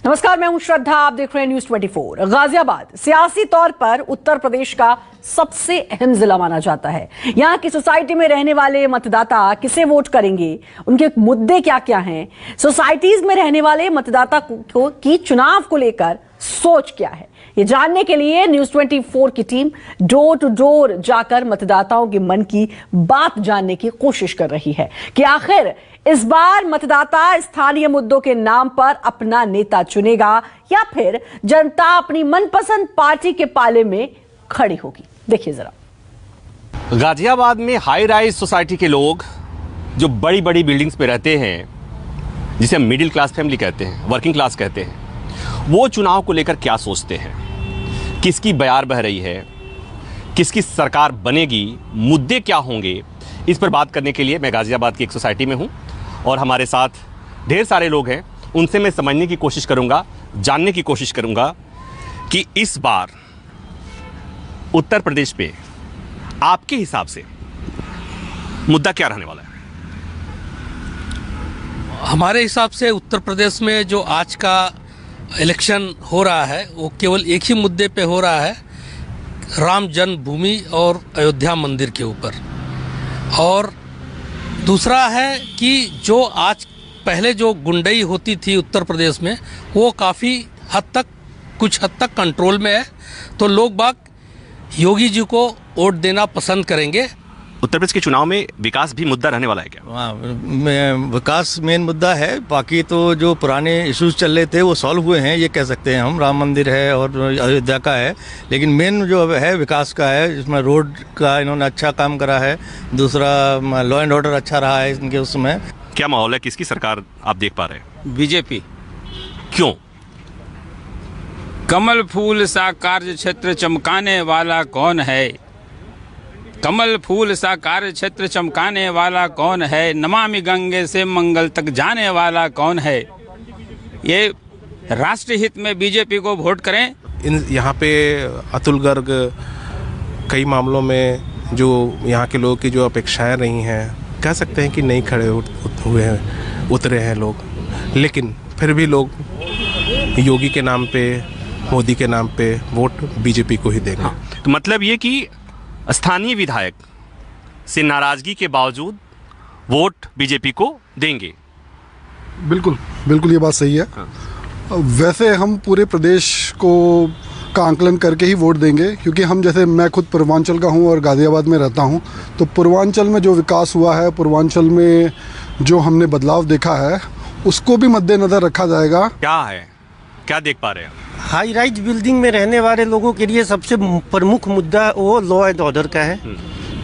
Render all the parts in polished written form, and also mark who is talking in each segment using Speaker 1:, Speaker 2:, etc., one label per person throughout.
Speaker 1: नमस्कार, मैं हूं श्रद्धा। आप देख रहे हैं न्यूज 24। गाजियाबाद सियासी तौर पर उत्तर प्रदेश का सबसे अहम जिला माना जाता है। यहां की सोसाइटी में रहने वाले मतदाता किसे वोट करेंगे, उनके मुद्दे क्या क्या हैं, सोसाइटीज में रहने वाले मतदाता की चुनाव को लेकर सोच क्या है, ये जानने के लिए न्यूज 24 की टीम डोर टू डोर जाकर मतदाताओं के मन की बात जानने की कोशिश कर रही है कि आखिर इस बार मतदाता स्थानीय मुद्दों के नाम पर अपना नेता चुनेगा या फिर जनता अपनी मनपसंद पार्टी के पाले में खड़ी होगी। देखिए जरा।
Speaker 2: गाजियाबाद में हाई राइज सोसाइटी के लोग जो बड़ी बड़ी बिल्डिंग्स पे रहते हैं, जिसे हम मिडिल क्लास फैमिली कहते हैं, वर्किंग क्लास कहते हैं, वो चुनाव को लेकर क्या सोचते हैं, किसकी बयार बह रही है, किसकी सरकार बनेगी, मुद्दे क्या होंगे, इस पर बात करने के लिए मैं गाजियाबाद की एक सोसाइटी में हूं और हमारे साथ ढेर सारे लोग हैं। उनसे मैं समझने की कोशिश करूंगा, जानने की कोशिश करूंगा कि इस बार उत्तर प्रदेश पे आपके हिसाब से मुद्दा क्या रहने वाला है।
Speaker 3: हमारे हिसाब से उत्तर प्रदेश में जो आज का इलेक्शन हो रहा है वो केवल एक ही मुद्दे पे हो रहा है, राम जन्मभूमि और अयोध्या मंदिर के ऊपर। और दूसरा है कि जो आज पहले जो गुंडई होती थी उत्तर प्रदेश में, वो काफ़ी हद तक, कुछ हद तक कंट्रोल में है। तो लोग बाग योगी जी को वोट देना पसंद करेंगे।
Speaker 2: उत्तर प्रदेश के चुनाव में विकास भी मुद्दा रहने वाला है क्या?
Speaker 4: हाँ, विकास मेन मुद्दा है। बाकी तो जो पुराने इश्यूज चल रहे थे वो सॉल्व हुए हैं, ये कह सकते हैं हम। राम मंदिर है और अयोध्या का है, लेकिन मेन जो है विकास का है, जिसमें रोड का इन्होंने अच्छा काम करा है। दूसरा लॉ एंड ऑर्डर अच्छा रहा है इनके उसमें।
Speaker 2: क्या माहौल है, किसकी सरकार आप देख पा रहे हैं?
Speaker 5: बीजेपी।
Speaker 2: क्यों?
Speaker 5: कमल फूल सा कार्य क्षेत्र चमकाने वाला कौन है? कमल फूल सा कार्य क्षेत्र चमकाने वाला कौन है? नमामि गंगे से मंगल तक जाने वाला कौन है? ये राष्ट्र हित में बीजेपी को वोट करें।
Speaker 6: यहाँ पे अतुल गर्ग कई मामलों में जो यहाँ के लोगों की जो अपेक्षाएं रही हैं, कह सकते हैं कि नहीं खड़े हुए हैं, उतरे हैं लोग। लेकिन फिर भी लोग योगी के नाम पे, मोदी के नाम पे वोट बीजेपी को ही देंगे।
Speaker 2: हाँ, तो मतलब ये कि स्थानीय विधायक से नाराजगी के बावजूद वोट बीजेपी को देंगे।
Speaker 7: बिल्कुल बिल्कुल, ये बात सही है।
Speaker 2: हाँ।
Speaker 7: वैसे हम पूरे प्रदेश को का आंकलन करके ही वोट देंगे, क्योंकि हम, जैसे मैं खुद पूर्वांचल का हूँ और गाजियाबाद में रहता हूँ, तो पूर्वांचल में जो विकास हुआ है, पूर्वांचल में जो हमने बदलाव देखा है, उसको भी मद्देनजर रखा जाएगा।
Speaker 2: क्या है, क्या देख पा रहे हैं?
Speaker 8: हाई राइज बिल्डिंग में रहने वाले लोगों के लिए सबसे प्रमुख मुद्दा वो लॉ एंड ऑर्डर का है,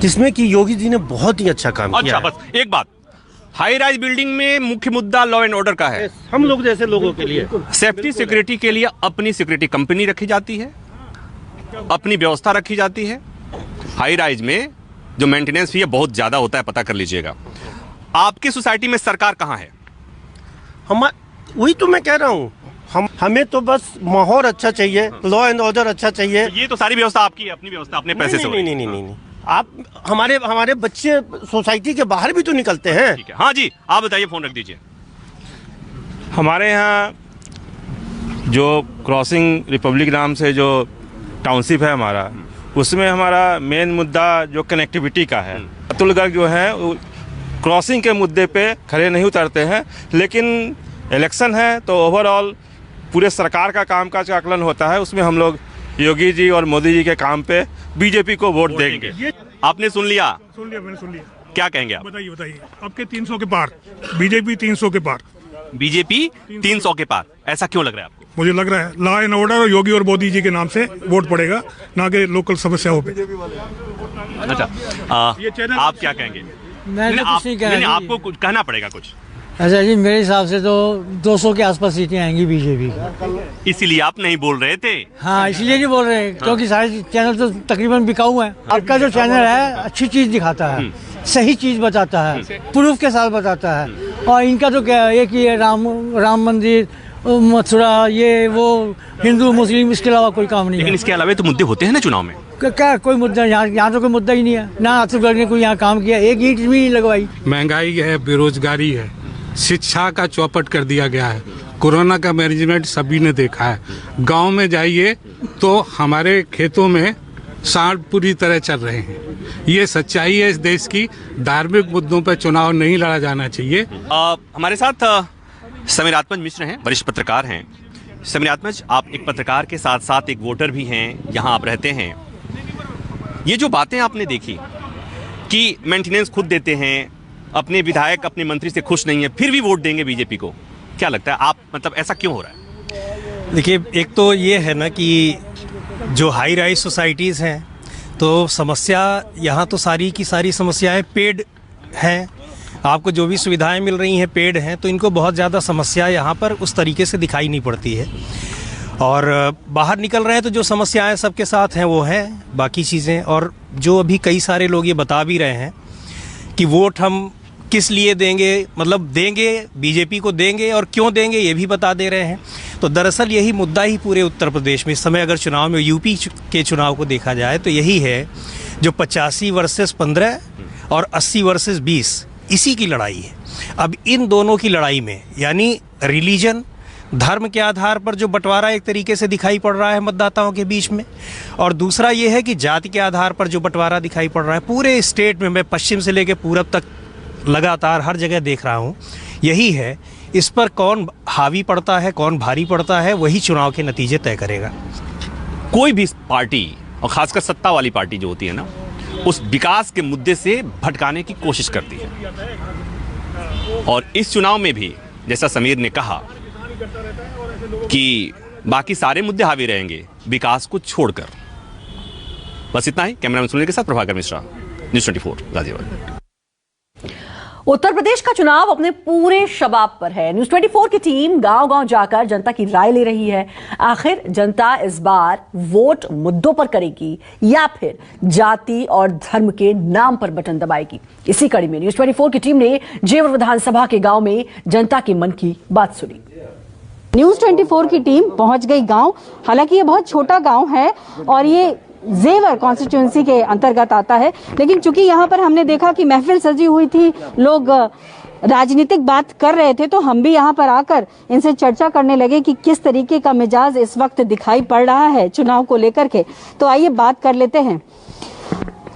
Speaker 8: जिसमें कि योगी जी ने बहुत ही अच्छा काम किया है।
Speaker 2: बस एक बात, हाई राइज बिल्डिंग में मुख्य मुद्दा लॉ एंड ऑर्डर का है।
Speaker 8: हम लोग जैसे लोगों के लिए
Speaker 2: सेफ्टी सिक्योरिटी के लिए अपनी सिक्योरिटी कंपनी रखी जाती है, अपनी व्यवस्था रखी जाती है। हाई राइज में जो मेंटेनेंस फी है बहुत ज्यादा होता है, पता कर लीजिएगा। आपकी सोसाइटी में सरकार कहाँ है?
Speaker 8: वही तो मैं कह रहा हूँ, हमें तो बस माहौल अच्छा चाहिए, लॉ एंड ऑर्डर अच्छा चाहिए।
Speaker 2: ये तो सारी व्यवस्था आपकी है, अपनी व्यवस्था अपने पैसे से।
Speaker 8: नहीं, आप हमारे बच्चे सोसाइटी के बाहर भी तो निकलते हैं।
Speaker 2: ठीक है, हाँ जी, आप बताइए, फोन रख दीजिए।
Speaker 9: हमारे यहाँ जो क्रॉसिंग रिपब्लिक नाम से जो टाउनशिप है हमारा, उसमें हमारा मेन मुद्दा जो कनेक्टिविटी का है। अतुल गर्ग जो है क्रॉसिंग के मुद्दे पे खड़े नहीं उतरते हैं, लेकिन इलेक्शन है तो ओवरऑल पूरे सरकार का कामकाज का आकलन होता है, उसमें हम लोग योगी जी और मोदी जी के काम पे बीजेपी को वोट देंगे।
Speaker 2: आपने सुन लिया?
Speaker 10: मैंने सुन लिया।
Speaker 2: क्या कहेंगे आप?
Speaker 10: बताइए। आपके 300 के पार, बीजेपी 300 के पार।
Speaker 2: बीजेपी 300 के पार, ऐसा क्यों लग रहा है आपको?
Speaker 10: मुझे लग रहा है लॉ एंड ऑर्डर और योगी और मोदी जी के नाम से वोट पड़ेगा, ना कि लोकल समस्याओं पे।
Speaker 2: अच्छा, आप क्या कहेंगे? आपको कुछ कहना पड़ेगा कुछ।
Speaker 11: अच्छा जी, मेरे हिसाब से तो 200 के आसपास सीटें आएंगी बीजेपी की।
Speaker 2: इसीलिए आप नहीं बोल रहे थे?
Speaker 11: हाँ, इसलिए नहीं बोल रहे, क्योंकि सारे चैनल तो तकरीबन बिकाऊ हैं। आपका जो चैनल है अच्छी चीज दिखाता है, सही चीज बताता है, प्रूफ के साथ बताता है। और इनका तो क्या है कि राम मंदिर, मथुरा, ये वो हिंदू मुस्लिम, इसके अलावा कोई काम नहीं है।
Speaker 2: लेकिन इसके अलावा तो मुद्दे होते हैं ना चुनाव में।
Speaker 11: क्या कोई मुद्दा यहाँ तो कोई मुद्दा ही नहीं है। ना अतुल गर्ग ने कोई यहाँ काम किया, एक ईंट भी नहीं लगवाई।
Speaker 12: महंगाई है, बेरोजगारी है, शिक्षा का चौपट कर दिया गया है,
Speaker 3: कोरोना का मैनेजमेंट सभी ने देखा है। गांव में जाइए तो हमारे खेतों में सांड पूरी तरह चल रहे हैं। ये सच्चाई है इस देश की। धार्मिक मुद्दों पर चुनाव नहीं लड़ा जाना चाहिए।
Speaker 2: हमारे साथ समीर आत्मज मिश्र हैं, वरिष्ठ पत्रकार हैं। समीर आत्मज, आप एक पत्रकार के साथ साथ एक वोटर भी हैं, यहाँ आप रहते हैं। ये जो बातें आपने देखी कि मेंटेनेंस खुद देते हैं, अपने विधायक अपने मंत्री से खुश नहीं है, फिर भी वोट देंगे बीजेपी को, क्या लगता है आप, मतलब ऐसा क्यों हो रहा है?
Speaker 8: देखिए, एक तो ये है ना कि जो हाई राइज सोसाइटीज़ हैं तो समस्या यहाँ तो सारी की सारी समस्याएं पेड हैं। आपको जो भी सुविधाएं मिल रही हैं पेड हैं, तो इनको बहुत ज़्यादा समस्या यहाँ पर उस तरीके से दिखाई नहीं पड़ती है। और बाहर निकल रहे हैं तो जो समस्याएं सबके साथ हैं वो हैं बाकी चीज़ें। और जो अभी कई सारे लोग ये बता भी रहे हैं कि वोट हम किस लिए देंगे, मतलब देंगे बीजेपी को देंगे और क्यों देंगे ये भी बता दे रहे हैं। तो दरअसल यही मुद्दा ही पूरे उत्तर प्रदेश में इस समय अगर चुनाव में यूपी के चुनाव को देखा जाए तो यही है, जो 85 वर्सेस 15 और 80 वर्सेस 20 इसी की लड़ाई है। अब इन दोनों की लड़ाई में यानी रिलीजन, धर्म के आधार पर जो बंटवारा एक तरीके से दिखाई पड़ रहा है मतदाताओं के बीच में, और दूसरा ये है कि जाति के आधार पर जो बंटवारा दिखाई पड़ रहा है पूरे स्टेट में, मैं पश्चिम से लेकर पूरब तक लगातार हर जगह देख रहा हूँ, यही है। इस पर कौन हावी पड़ता है, कौन भारी पड़ता है, वही चुनाव के नतीजे तय करेगा।
Speaker 2: कोई भी पार्टी, और खासकर सत्ता वाली पार्टी जो होती है ना, उस विकास के मुद्दे से भटकाने की कोशिश करती है। और इस चुनाव में भी जैसा समीर ने कहा कि बाकी सारे मुद्दे हावी रहेंगे विकास को छोड़कर। बस इतना ही। कैमरामैन सुनील के साथ प्रभाकर मिश्रा, न्यूज़ 24 गाजियाबाद।
Speaker 1: उत्तर प्रदेश का चुनाव अपने पूरे शबाब पर है। न्यूज़ 24 की टीम गांव-गांव जाकर जनता की राय ले रही है। आखिर जनता इस बार वोट मुद्दों पर करेगी या फिर जाति और धर्म के नाम पर बटन दबाएगी? इसी कड़ी में न्यूज़ 24 की टीम ने जेवर विधानसभा के गांव में जनता के मन की बात सुनी।
Speaker 12: न्यूज़ 24 की टीम पहुंच गई गांव। हालांकि ये बहुत छोटा गांव है और ये जेवर कॉन्स्टिट्यूंसी के अंतर्गत आता है, लेकिन चूंकि यहाँ पर हमने देखा कि महफिल सजी हुई थी, लोग राजनीतिक बात कर रहे थे, तो हम भी यहाँ पर आकर इनसे चर्चा करने लगे कि किस तरीके का मिजाज इस वक्त दिखाई पड़ रहा है चुनाव को लेकर के। तो आइए बात कर लेते हैं।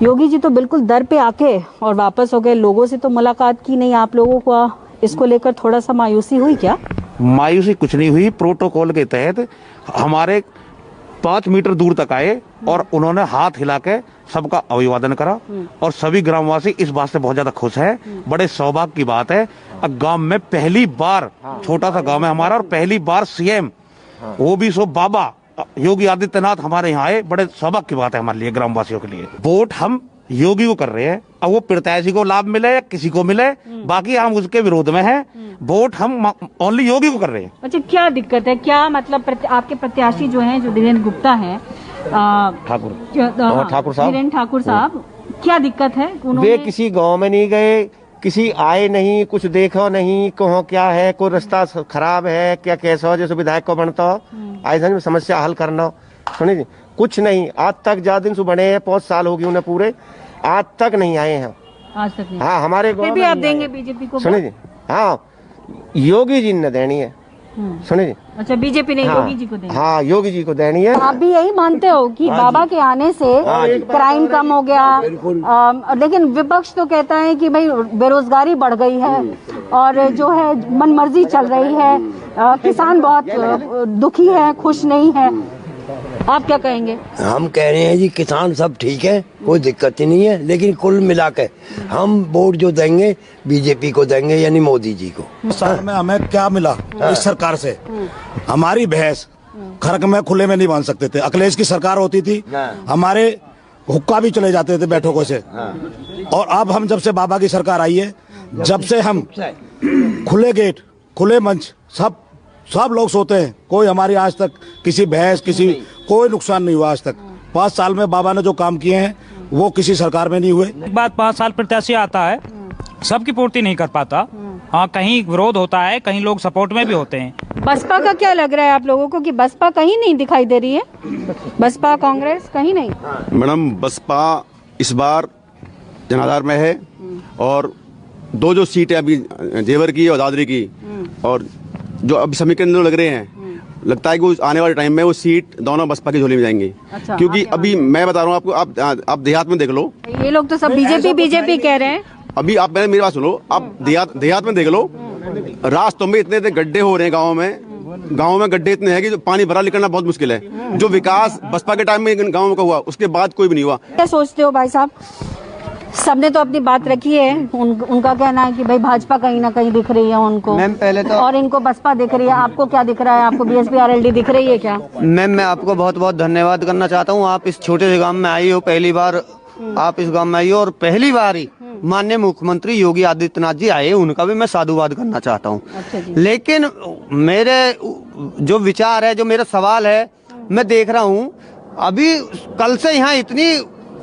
Speaker 12: योगी जी तो बिल्कुल दर पे आके और वापस हो गए। लोगों से तो मुलाकात की नहीं। आप लोगों को इसको लेकर थोड़ा सा मायूसी हुई क्या?
Speaker 13: मायूसी कुछ नहीं हुई। प्रोटोकॉल के तहत हमारे 5 मीटर दूर तक आए और उन्होंने हाथ हिला के सबका अभिवादन करा और सभी ग्रामवासी इस बात से बहुत ज्यादा खुश हैं। बड़े सौभाग्य की बात है, गांव में पहली बार, छोटा सा गांव है हमारा, और पहली बार सीएम, वो भी सो बाबा योगी आदित्यनाथ हमारे यहाँ आए। बड़े सौभाग्य की बात है हमारे लिए, ग्रामवासियों के लिए। वोट हम योगी को कर रहे हैं, अब वो प्रत्याशी को लाभ मिले या किसी को मिले, बाकी हम उसके विरोध में हैं। वोट हम ओनली योगी को कर रहे हैं।
Speaker 12: अच्छा, क्या दिक्कत है? क्या मतलब आपके प्रत्याशी जो हैं, जो धीरेन्द्र गुप्ता हैं, ठाकुर साहब, क्या दिक्कत है?
Speaker 8: वे किसी गांव में नहीं गए, किसी आए नहीं, कुछ देखो नहीं, कहो क्या है, कोई रास्ता खराब है क्या, कैसा हो, जैसे विधायक को बनता हो, आए समस्या हल करना, सुनिए कुछ नहीं। आज तक ज्यादा दिन से बने हैं, 5 साल हो गए उन्हें पूरे, आज तक नहीं आए हैं।
Speaker 12: आज तक नहीं।
Speaker 8: हाँ, हमारे
Speaker 12: फिर भी आप देंगे बीजेपी को?
Speaker 8: सुनिए, हाँ, योगी जी ने देनी है। सुनिए, अच्छा, बीजेपी नहीं, योगी जी को देनी? हाँ, योगी जी को देनी है।
Speaker 12: आप भी यही मानते हो कि बाबा के आने से क्राइम कम हो गया? लेकिन विपक्ष तो कहता है कि भाई बेरोजगारी बढ़ गई है और जो है मनमर्जी चल रही है, किसान बहुत दुखी है, खुश नहीं है। आप क्या कहेंगे?
Speaker 14: हम कह रहे हैं जी, किसान सब ठीक है, कोई दिक्कत ही नहीं है, लेकिन कुल मिला के हम वोट जो देंगे बीजेपी को देंगे, यानी मोदी जी को।
Speaker 15: साल में हमें क्या मिला इस सरकार से? हमारी भैंस खरक में खुले में नहीं बांध सकते थे। अखिलेश की सरकार होती थी, हमारे हुक्का भी चले जाते थे बैठकों से। और अब हम जब से बाबा की सरकार आई है, जब से हम खुले गेट, खुले मंच, सब लोग सोते हैं। कोई हमारी आज तक किसी भैंस, किसी कोई नुकसान नहीं हुआ आज तक। 5 साल में बाबा ने जो काम किए हैं वो किसी सरकार में नहीं हुए।
Speaker 16: बात 5 साल प्रत्याशी आता है, सबकी पूर्ति नहीं कर पाता। हाँ, कहीं विरोध होता है, कहीं लोग सपोर्ट में भी होते हैं।
Speaker 12: बसपा का क्या लग रहा है आप लोगों को कि बसपा कहीं नहीं दिखाई दे रही है? बसपा कांग्रेस कहीं नहीं?
Speaker 17: मैडम, बसपा इस बार जनाधार में है और 2 जो सीट है अभी जेवर की और दादरी की, और जो अब समीकरण लग रहे हैं, लगता है कि वो आने वाले टाइम में वो सीट दोनों बसपा की झोली में जाएंगी।
Speaker 12: अच्छा,
Speaker 17: क्योंकि अभी मैं बता रहा हूँ आपको, आप देहात में देख लो,
Speaker 12: ये लोग तो सब बीजेपी कह रहे हैं।
Speaker 17: अभी आप मेरी बात सुनो, आप देहात में देख लो, रास्तों में इतने गड्ढे हो रहे हैं, गाँव में गड्ढे इतने हैं कि पानी भरा निकलना बहुत मुश्किल है। जो विकास बसपा के टाइम में गाँव का हुआ, उसके बाद कोई भी नहीं हुआ।
Speaker 12: क्या सोचते हो भाई साहब? सबने तो अपनी बात रखी है, उनका कहना है कि भाई भाजपा कहीं ना कहीं दिख रही है उनको,
Speaker 18: मैम पहले तो, और
Speaker 12: इनको बसपा दिख रही है। आपको क्या दिख रहा है? आपको बीएसपी आरएलडी दिख रही है क्या?
Speaker 18: मैम मैं आपको बहुत बहुत धन्यवाद करना चाहता हूँ। आप इस छोटे से गांव में आई हो, पहली बार आप इस गांव में आई हो, और पहली बार ही माननीय मुख्यमंत्री योगी आदित्यनाथ जी आए, उनका भी मैं साधुवाद करना चाहता हूँ। लेकिन मेरे जो विचार है, जो मेरा सवाल है, मैं देख रहा हूँ अभी कल से यहाँ इतनी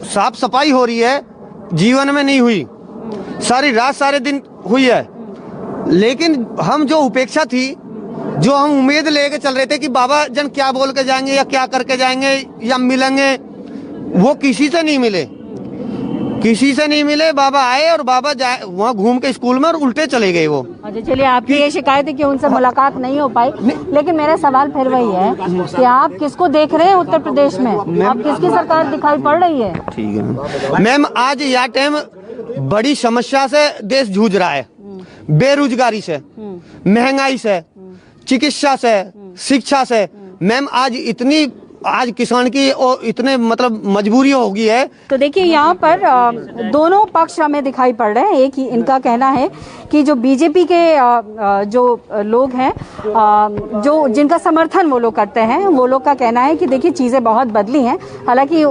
Speaker 18: साफ सफाई हो रही है, जीवन में नहीं हुई, सारी रात सारे दिन हुई है। लेकिन हम जो उपेक्षा थी, जो हम उम्मीद लेके चल रहे थे कि बाबा जन क्या बोल के जाएंगे या क्या करके जाएंगे या मिलेंगे, वो किसी से नहीं मिले, किसी से नहीं मिले। बाबा आए और बाबा जाए वहाँ घूम के स्कूल में और उल्टे चले गए वो।
Speaker 12: अच्छा चलिए, आपकी ये शिकायत है कि उनसे मुलाकात नहीं हो पाई, लेकिन मेरा सवाल फिर वही है कि आप किसको देख रहे हैं उत्तर प्रदेश में? आप किसकी सरकार दिखाई पड़ रही है?
Speaker 18: ठीक है मैम, आज यह टाइम बड़ी समस्या से देश जूझ रहा है, बेरोजगारी से, महंगाई से, चिकित्सा से, शिक्षा से। मैम आज किसान की और इतने मतलब मजबूरी हो गई है।
Speaker 12: तो देखिए यहाँ पर दोनों पक्ष हमें दिखाई पड़ रहे हैं। एक ही इनका कहना है कि जो बीजेपी के जो लोग हैं, जो जिनका समर्थन वो लोग करते हैं, वो लोग का कहना है कि देखिए चीज़ें बहुत बदली हैं। हालांकि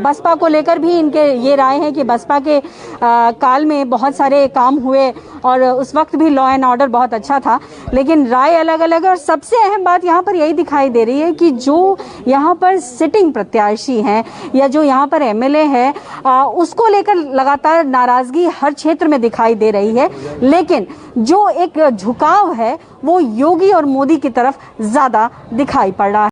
Speaker 12: बसपा को लेकर भी इनके ये राय है कि बसपा के काल में बहुत सारे काम हुए और उस वक्त भी लॉ एंड ऑर्डर बहुत अच्छा था, लेकिन राय अलग अलग है। और सबसे अहम बात यहाँ पर यही दिखाई दे रही है कि जो यहाँ पर सिटिंग प्रत्याशी हैं या जो यहाँ पर एमएलए है, उसको लेकर लगातार नाराजगी हर क्षेत्र में दिखाई दे रही है। लेकिन जो एक झुकाव है वो योगी और मोदी की तरफ ज्यादा दिखाई पड़ रहा है।